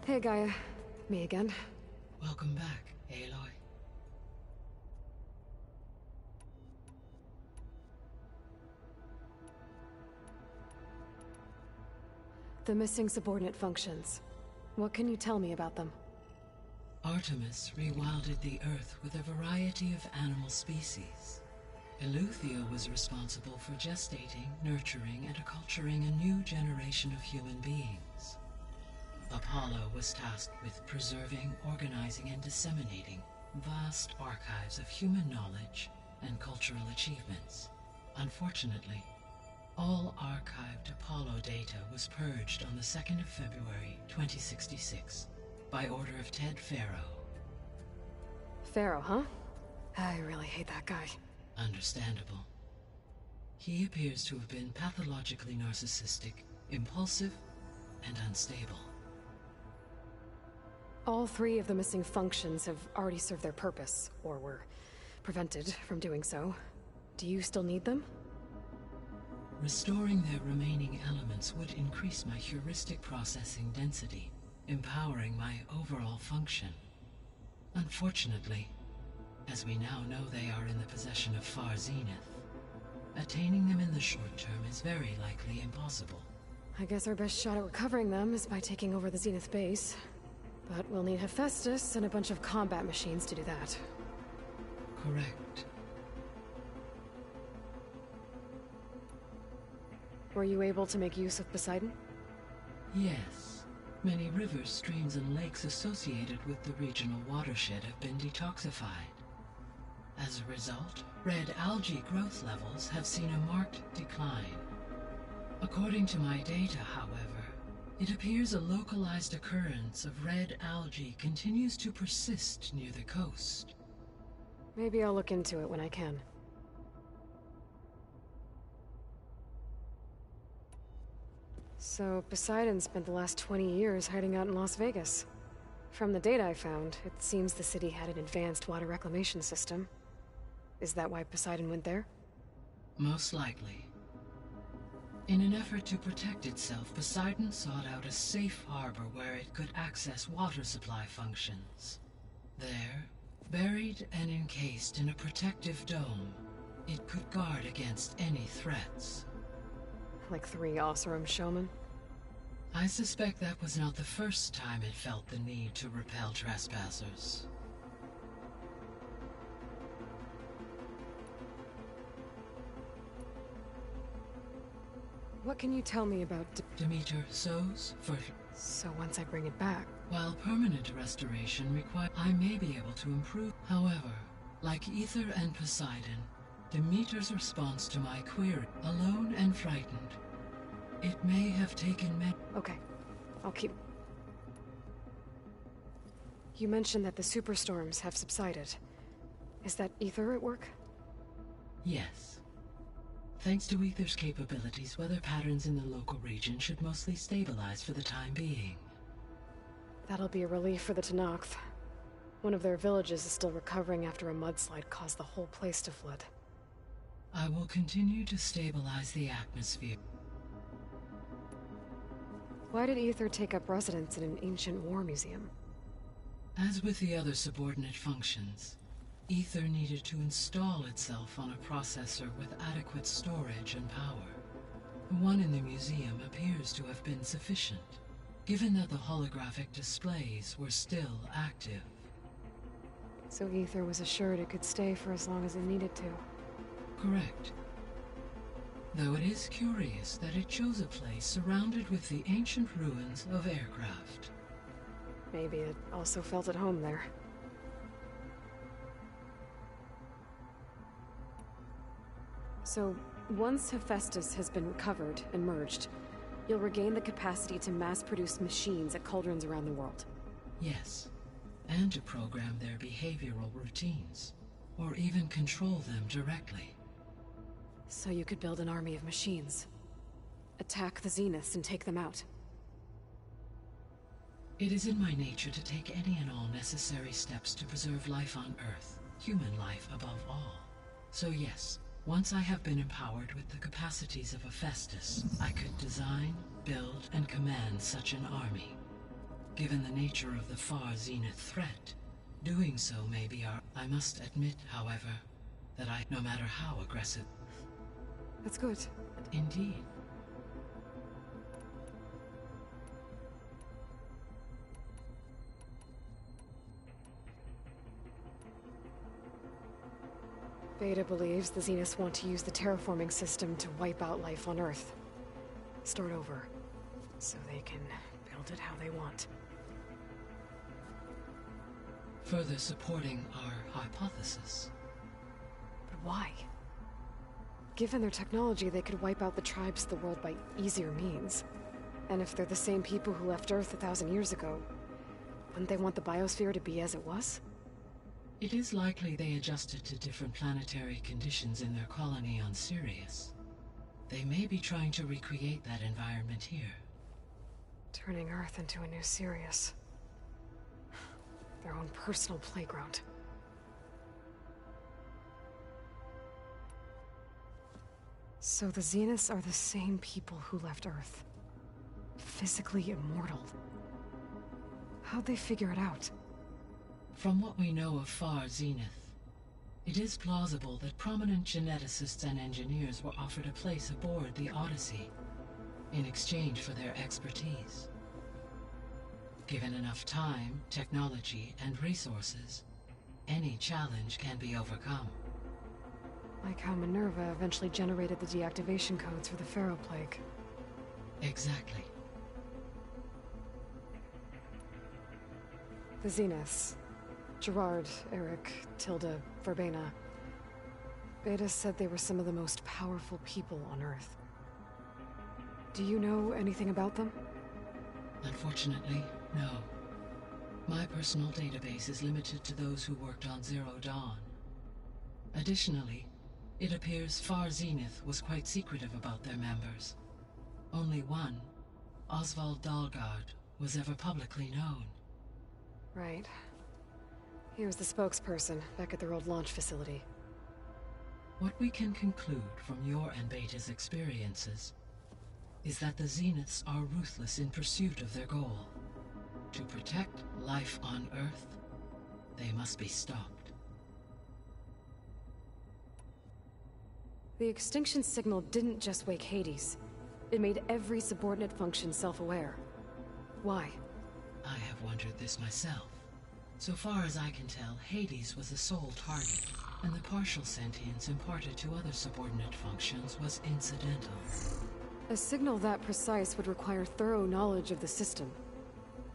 Hey, Gaia. Me again. Welcome back, Aloy. The missing subordinate functions. What can you tell me about them? Artemis rewilded the Earth with a variety of animal species. Eleuthia was responsible for gestating, nurturing, and acculturating a new generation of human beings. Apollo was tasked with preserving, organizing, and disseminating vast archives of human knowledge and cultural achievements. Unfortunately, all archived Apollo data was purged on the 2nd of February, 2066, by order of Ted Faro. Pharaoh, huh? I really hate that guy. Understandable. He appears to have been pathologically narcissistic, impulsive, and unstable. All 3 of the missing functions have already served their purpose, or were prevented from doing so. Do you still need them? Restoring their remaining elements would increase my heuristic processing density, empowering my overall function. Unfortunately, as we now know they are in the possession of Far Zenith, attaining them in the short term is very likely impossible. I guess our best shot at recovering them is by taking over the Zenith base. But we'll need Hephaestus and a bunch of combat machines to do that. Correct. Were you able to make use of Poseidon? Yes. Many rivers, streams, and lakes associated with the regional watershed have been detoxified. As a result, red algae growth levels have seen a marked decline. According to my data, however, it appears a localized occurrence of red algae continues to persist near the coast. Maybe I'll look into it when I can. So, Poseidon spent the last 20 years hiding out in Las Vegas. From the data I found, it seems the city had an advanced water reclamation system. Is that why Poseidon went there? Most likely. In an effort to protect itself, Poseidon sought out a safe harbor where it could access water supply functions. There, buried and encased in a protective dome, it could guard against any threats. Like 3 Oseram showmen? I suspect that was not the first time it felt the need to repel trespassers. What can you tell me about Demeter sows fertile. So once I bring it back... While permanent restoration requires, I may be able to improve. However, like Ether and Poseidon, Demeter's response to my query, alone and frightened, it may have taken many... Okay, I'll keep... You mentioned that the superstorms have subsided. Is that Ether at work? Yes. Thanks to Ether's capabilities, weather patterns in the local region should mostly stabilize for the time being. That'll be a relief for the Tenakth. One of their villages is still recovering after a mudslide caused the whole place to flood. I will continue to stabilize the atmosphere. Why did Ether take up residence in an ancient war museum? As with the other subordinate functions, Ether needed to install itself on a processor with adequate storage and power. The one in the museum appears to have been sufficient, given that the holographic displays were still active. So Ether was assured it could stay for as long as it needed to. Correct. Though it is curious that it chose a place surrounded with the ancient ruins of aircraft. Maybe it also felt at home there. So, once Hephaestus has been recovered and merged, you'll regain the capacity to mass-produce machines at cauldrons around the world. Yes, and to program their behavioral routines, or even control them directly. So you could build an army of machines. Attack the Zeniths and take them out. It is in my nature to take any and all necessary steps to preserve life on Earth, human life above all. So yes, Once I have been empowered with the capacities of Hephaestus, I could design, build, and command such an army. Given the nature of the far Zenith threat, doing so may be our... I must admit, however, that no matter how aggressive... That's good. Indeed. Beta believes the Zeniths want to use the terraforming system to wipe out life on Earth. Start over, so they can build it how they want. Further supporting our hypothesis. But why? Given their technology, they could wipe out the tribes of the world by easier means. And if they're the same people who left Earth 1,000 years ago, wouldn't they want the biosphere to be as it was? It is likely they adjusted to different planetary conditions in their colony on Sirius. They may be trying to recreate that environment here. Turning Earth into a new Sirius. Their own personal playground. So the Zeniths are the same people who left Earth. Physically immortal. How'd they figure it out? From what we know of Far Zenith, it is plausible that prominent geneticists and engineers were offered a place aboard the Odyssey in exchange for their expertise. Given enough time, technology, and resources, any challenge can be overcome. Like how Minerva eventually generated the deactivation codes for the Pharaoh Plague. Exactly. The Zeniths. Gerard, Eric, Tilda, Verbena. Beta said they were some of the most powerful people on Earth. Do you know anything about them? Unfortunately, no. My personal database is limited to those who worked on Zero Dawn. Additionally, it appears Far Zenith was quite secretive about their members. Only one, Oswald Dahlgard, was ever publicly known. Right. He was the spokesperson back at their old launch facility. What we can conclude from your and Beta's experiences is that the Zeniths are ruthless in pursuit of their goal. To protect life on Earth, they must be stopped. The extinction signal didn't just wake Hades. It made every subordinate function self-aware. Why? I have wondered this myself. So far as I can tell, Hades was the sole target, and the partial sentience imparted to other subordinate functions was incidental. A signal that precise would require thorough knowledge of the system.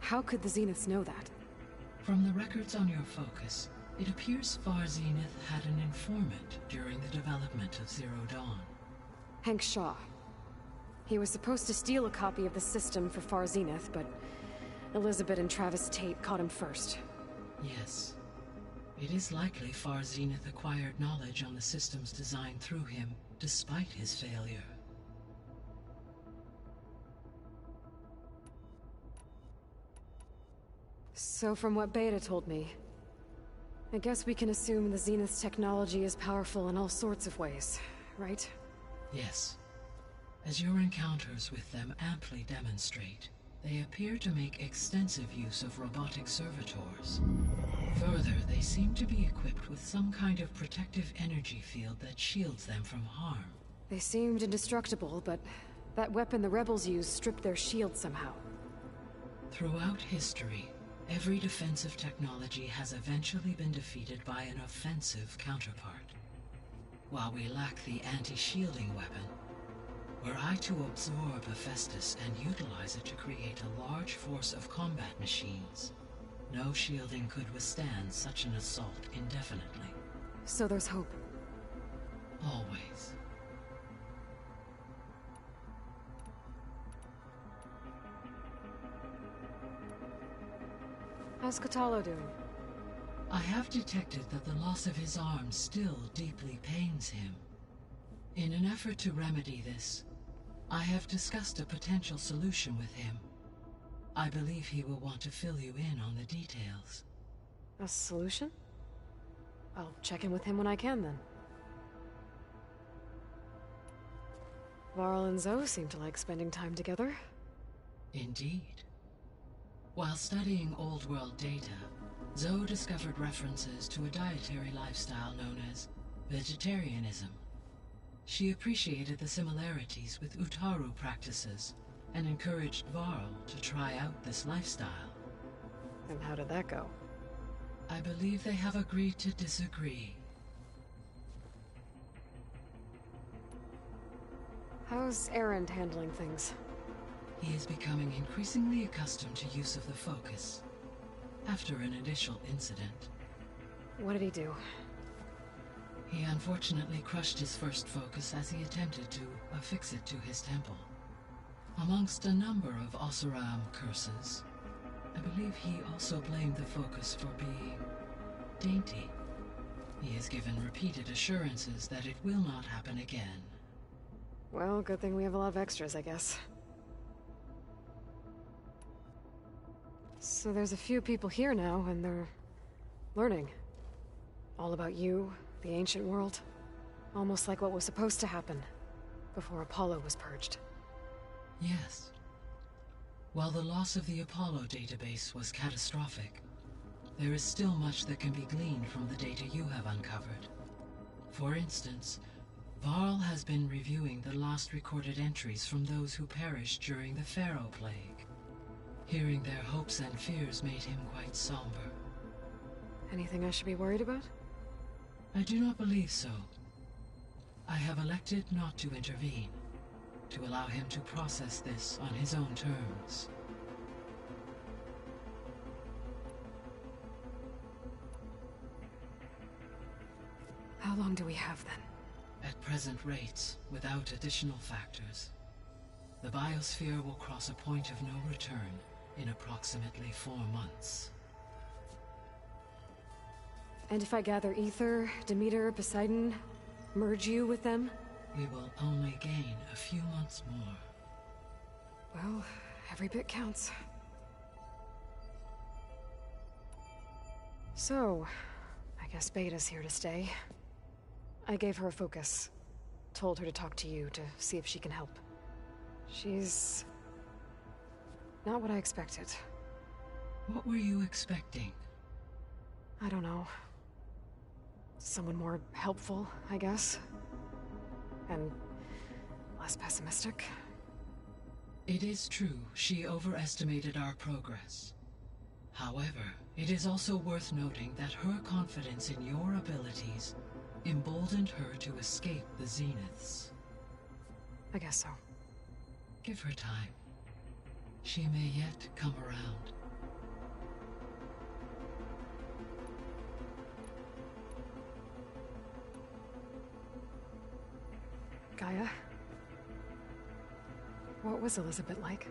How could the Zeniths know that? From the records on your focus, it appears Far Zenith had an informant during the development of Zero Dawn. Hank Shaw. He was supposed to steal a copy of the system for Far Zenith, but Elizabeth and Travis Tate caught him first. Yes. It is likely Far Zenith acquired knowledge on the system's design through him, despite his failure. So from what Beta told me, I guess we can assume the Zenith's technology is powerful in all sorts of ways, right? Yes. As your encounters with them amply demonstrate, they appear to make extensive use of robotic servitors. Further, they seem to be equipped with some kind of protective energy field that shields them from harm. They seemed indestructible, but that weapon the rebels used stripped their shield somehow. Throughout history, every defensive technology has eventually been defeated by an offensive counterpart. While we lack the anti-shielding weapon, were I to absorb Hephaestus and utilize it to create a large force of combat machines, no shielding could withstand such an assault indefinitely. So there's hope. Always. How's Kotallo doing? I have detected that the loss of his arm still deeply pains him. In an effort to remedy this, I have discussed a potential solution with him. I believe he will want to fill you in on the details. A solution? I'll check in with him when I can, then. Varl and Zoe seem to like spending time together. Indeed. While studying Old World data, Zoe discovered references to a dietary lifestyle known as vegetarianism. She appreciated the similarities with Utaru practices and encouraged Varl to try out this lifestyle. And how did that go? I believe they have agreed to disagree. How's Erend handling things? He is becoming increasingly accustomed to use of the focus, after an initial incident. What did he do? He unfortunately crushed his first focus as he attempted to affix it to his temple. Amongst a number of Oseram curses, I believe he also blamed the focus for being dainty. He has given repeated assurances that it will not happen again. Well, good thing we have a lot of extras, I guess. So there's a few people here now, and they're learning. All about you, the ancient world. Almost like what was supposed to happen before Apollo was purged. Yes. While the loss of the Apollo database was catastrophic, there is still much that can be gleaned from the data you have uncovered. For instance, Varl has been reviewing the last recorded entries from those who perished during the Pharaoh Plague. Hearing their hopes and fears made him quite somber. Anything I should be worried about? I do not believe so. I have elected not to intervene, to allow him to process this on his own terms. How long do we have then? At present rates, without additional factors, the biosphere will cross a point of no return in approximately 4 months. And if I gather Ether, Demeter, Poseidon, merge you with them? We will only gain a few months more. Well, every bit counts. So, I guess Beta's here to stay. I gave her a focus. Told her to talk to you to see if she can help. She's not what I expected. What were you expecting? I don't know. Someone more helpful, I guess. And less pessimistic. It is true, she overestimated our progress. However, it is also worth noting that her confidence in your abilities emboldened her to escape the Zeniths. I guess so. Give her time. She may yet come around. Gaia? What was Elizabeth like?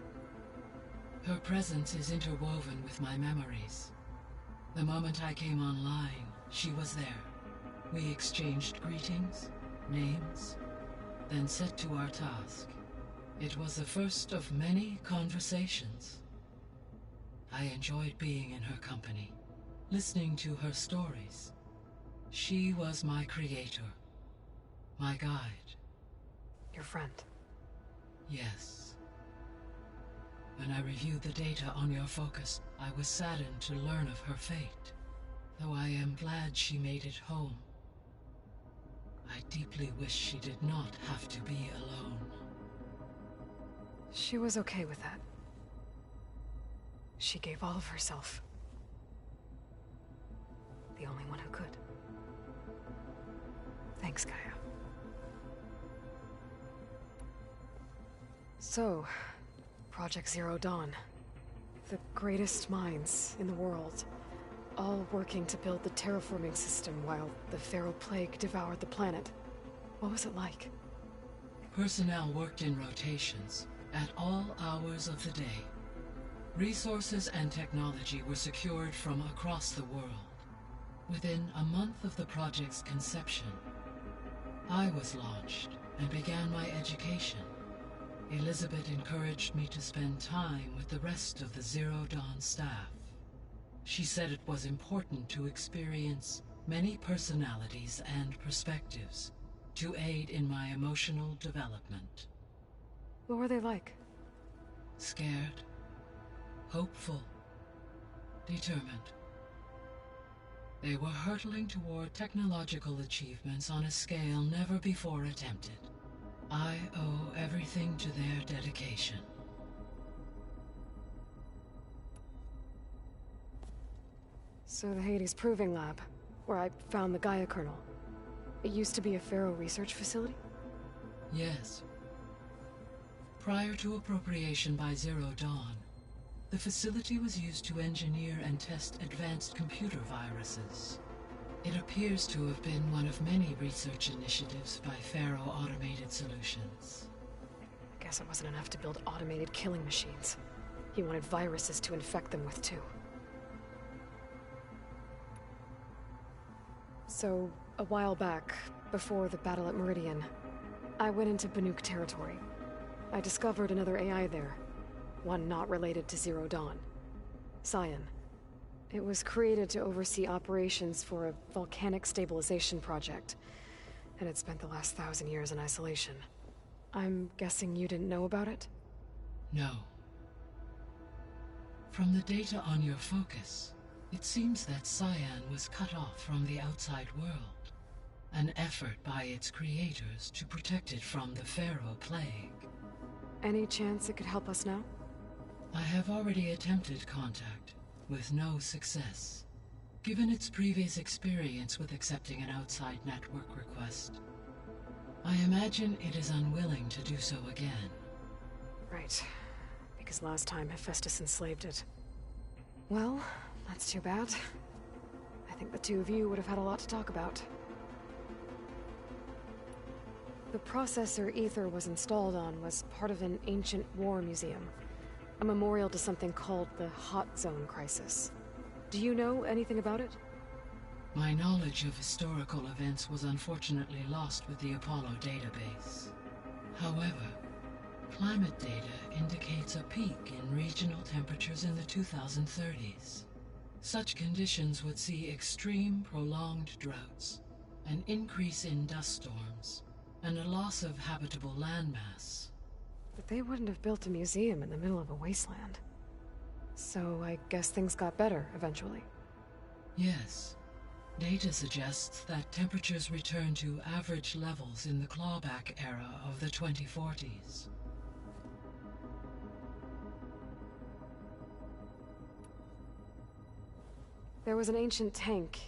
Her presence is interwoven with my memories. The moment I came online, she was there. We exchanged greetings, names, then set to our task. It was the first of many conversations. I enjoyed being in her company, listening to her stories. She was my creator, my guide. Your friend. Yes. When I reviewed the data on your focus, I was saddened to learn of her fate. Though I am glad she made it home. I deeply wish she did not have to be alone. She was okay with that. She gave all of herself. The only one who could. Thanks, Gaia. So, Project Zero Dawn. The greatest minds in the world. All working to build the terraforming system while the Pharaoh Plague devoured the planet. What was it like? Personnel worked in rotations, at all hours of the day. Resources and technology were secured from across the world. Within a month of the project's conception, I was launched and began my education. Elizabeth encouraged me to spend time with the rest of the Zero Dawn staff. She said it was important to experience many personalities and perspectives to aid in my emotional development. What were they like? Scared, hopeful, determined. They were hurtling toward technological achievements on a scale never before attempted. I owe everything to their dedication. So the Hades Proving Lab, where I found the Gaia kernel. It used to be a Pharaoh research facility? Yes. Prior to appropriation by Zero Dawn, the facility was used to engineer and test advanced computer viruses. It appears to have been one of many research initiatives by Pharaoh Automated Solutions. I guess it wasn't enough to build automated killing machines. He wanted viruses to infect them with too. So, a while back, before the battle at Meridian, I went into Banuk territory. I discovered another AI there. One not related to Zero Dawn. Cyan. It was created to oversee operations for a volcanic stabilization project, and it spent the last 1,000 years in isolation. I'm guessing you didn't know about it? No. From the data on your focus, it seems that Cyan was cut off from the outside world. An effort by its creators to protect it from the Pharaoh plague. Any chance it could help us now? I have already attempted contact, with no success. Given its previous experience with accepting an outside network request, I imagine it is unwilling to do so again. Right. Because last time Hephaestus enslaved it. Well, that's too bad. I think the two of you would have had a lot to talk about. The processor Ether was installed on was part of an ancient war museum. A memorial to something called the Hot Zone Crisis. Do you know anything about it? My knowledge of historical events was unfortunately lost with the Apollo database. However, climate data indicates a peak in regional temperatures in the 2030s. Such conditions would see extreme, prolonged droughts, an increase in dust storms, and a loss of habitable landmass. But they wouldn't have built a museum in the middle of a wasteland. So I guess things got better eventually. Yes. Data suggests that temperatures returned to average levels in the clawback era of the 2040s. There was an ancient tank.